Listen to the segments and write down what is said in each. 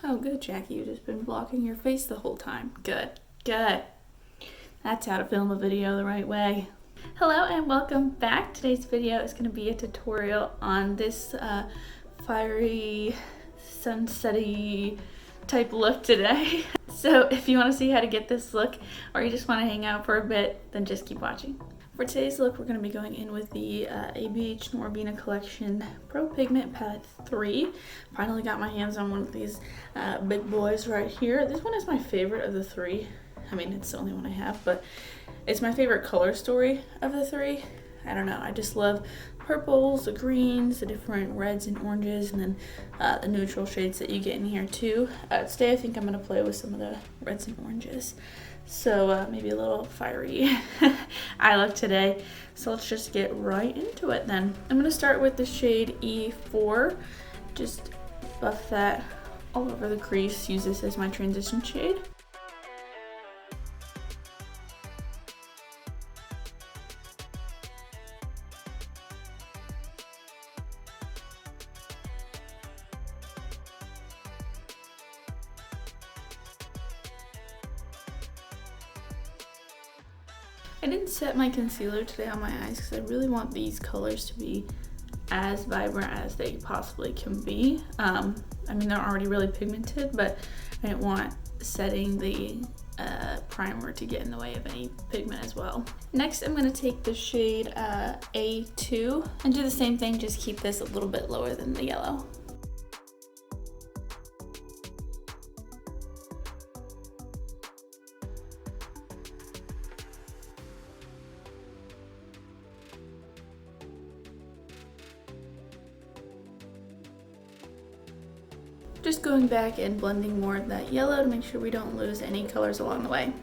Oh, good, Jackie. You've just been blocking your face the whole time. Good, good. That's how to film a video the right way. Hello and welcome back. Today's video is going to be a tutorial on this fiery, sunsetty type look today. So if you want to see how to get this look, or you just want to hang out for a bit, then just keep watching. For today's look, we're going to be going in with the ABH NORVINA Collection Pro Pigment Palette 3. Finally got my hands on one of these big boys right here. This one is my favorite of the three. I mean, it's the only one I have, but it's my favorite color story of the three. I don't know, I just love purples, the greens, the different reds and oranges, and then the neutral shades that you get in here too. Today I think I'm going to play with some of the reds and oranges. So maybe a little fiery eye look today. So let's just get right into it then. I'm going to start with the shade E4. Just buff that all over the crease. Use this as my transition shade. I didn't set my concealer today on my eyes because I really want these colors to be as vibrant as they possibly can be. I mean, they're already really pigmented, but I didn't want setting the primer to get in the way of any pigment as well. Next, I'm going to take the shade A2 and do the same thing, just keep this a little bit lower than the yellow. Just going back and blending more of that yellow to make sure we don't lose any colors along the way.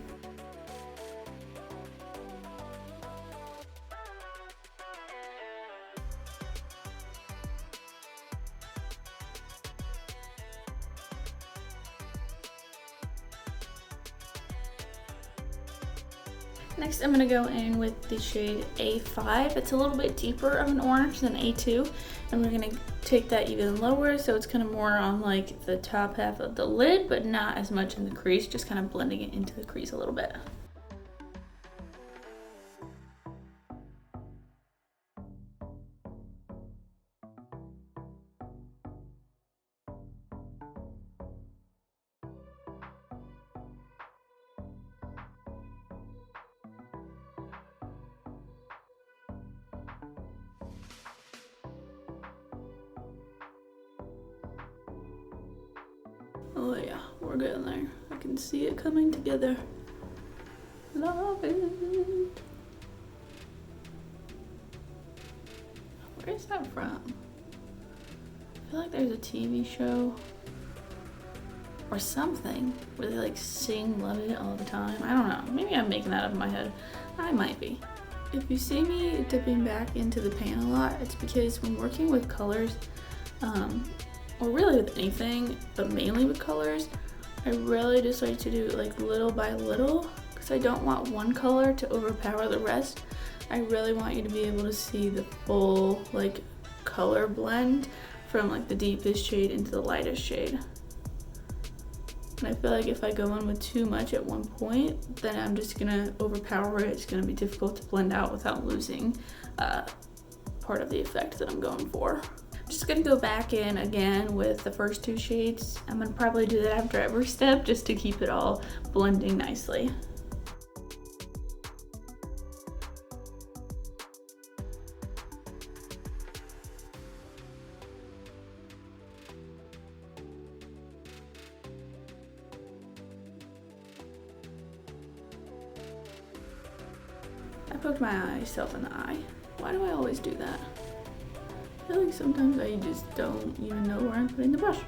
Next, I'm going to go in with the shade A5. It's a little bit deeper of an orange than A2, and we're going to take that even lower, so it's kind of more on like the top half of the lid, but not as much in the crease, just kind of blending it into the crease a little bit. Oh yeah, we're getting there. I can see it coming together. Love it. Where is that from? I feel like there's a TV show or something where they like sing Love It all the time. I don't know. Maybe I'm making that up in my head. I might be. If you see me dipping back into the pan a lot, it's because when working with colors, or really with anything, but mainly with colors, I really just like to do it like little by little because I don't want one color to overpower the rest. I really want you to be able to see the full like color blend from like the deepest shade into the lightest shade. And I feel like if I go in with too much at one point, then I'm just gonna overpower it. It's gonna be difficult to blend out without losing part of the effect that I'm going for. I'm just gonna go back in again with the first two shades. I'm gonna probably do that after every step just to keep it all blending nicely. I poked myself in the eye. Why do I always do that? I feel like sometimes I just don't even know where I'm putting the brush.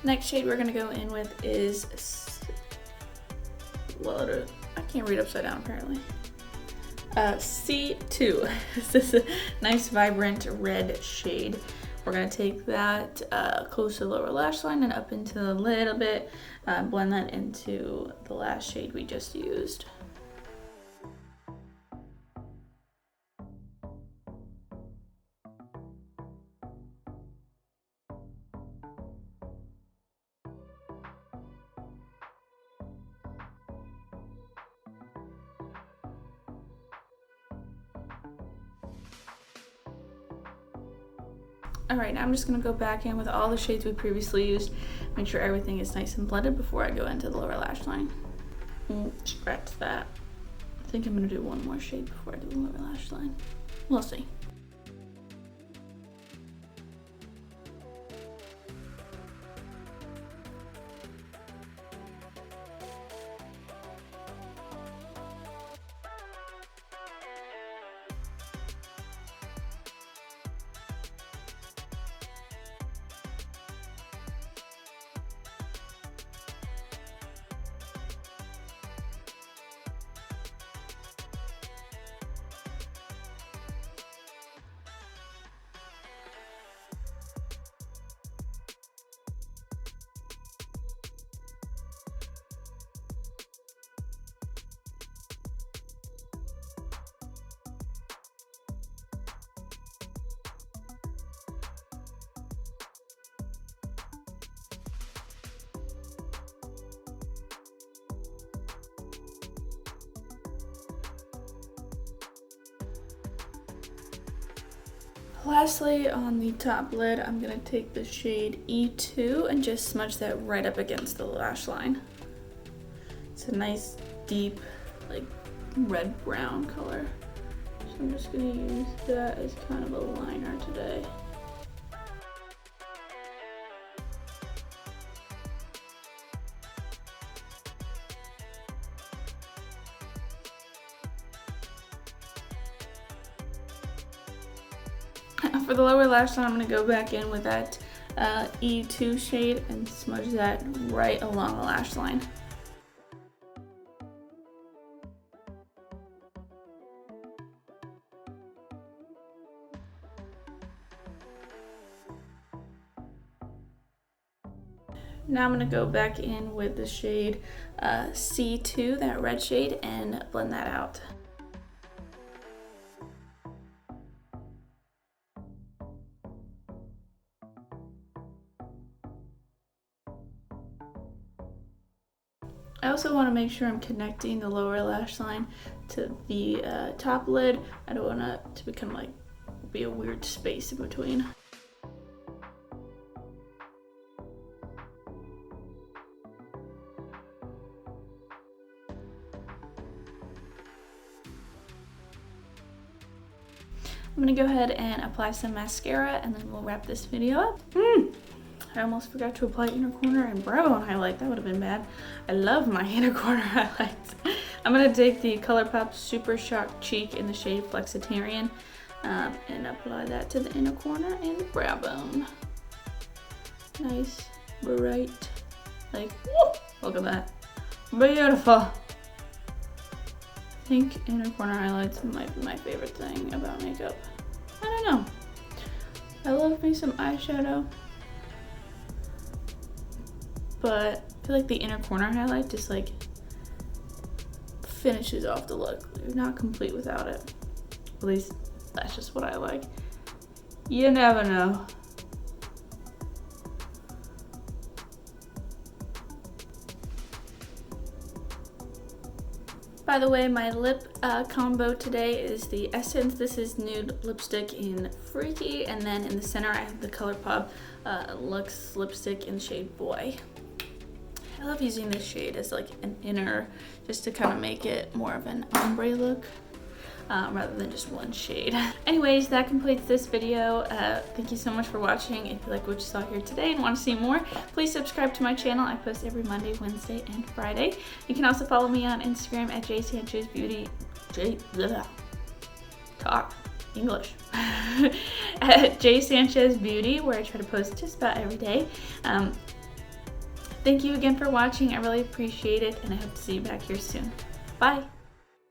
Next shade we're gonna go in with is, well, I can't read upside down apparently. C2. This is a nice vibrant red shade. We're gonna take that close to the lower lash line and up into the lid a bit, blend that into the last shade we just used. Alright, now I'm just going to go back in with all the shades we previously used. Make sure everything is nice and blended before I go into the lower lash line. Scratch that. I think I'm going to do one more shade before I do the lower lash line. We'll see. Lastly, on the top lid, I'm going to take the shade E2 and just smudge that right up against the lash line. It's a nice, deep, like red-brown color. So I'm just going to use that as kind of a liner today. For the lower lash line, I'm going to go back in with that E2 shade and smudge that right along the lash line. Now I'm going to go back in with the shade C2, that red shade, and blend that out. I also want to make sure I'm connecting the lower lash line to the top lid. I don't want it to become like be a weird space in between. I'm gonna go ahead and apply some mascara and then we'll wrap this video up. I almost forgot to apply inner corner and brow bone highlight. That would have been bad. I love my inner corner highlights. I'm gonna take the ColourPop Super Shock Cheek in the shade Flexitarian and apply that to the inner corner and the brow bone. Nice, bright, like, whoop, look at that. Beautiful. I think inner corner highlights might be my favorite thing about makeup. I don't know. I love me some eyeshadow, but I feel like the inner corner highlight just like finishes off the look. You're not complete without it. At least that's just what I like. You never know. By the way, my lip combo today is the Essence This Is Nude lipstick in Freaky, and then in the center I have the ColourPop Luxe lipstick in shade Boy. I love using this shade as like an inner, just to kind of make it more of an ombre look rather than just one shade. Anyways, that completes this video. Thank you so much for watching. If you like what you saw here today and want to see more, please subscribe to my channel. I post every Monday, Wednesday, and Friday. You can also follow me on Instagram at JSanchez Beauty. Talk English. At JSanchez Beauty, where I try to post just about every day. Thank you again for watching. I really appreciate it, and I hope to see you back here soon. Bye.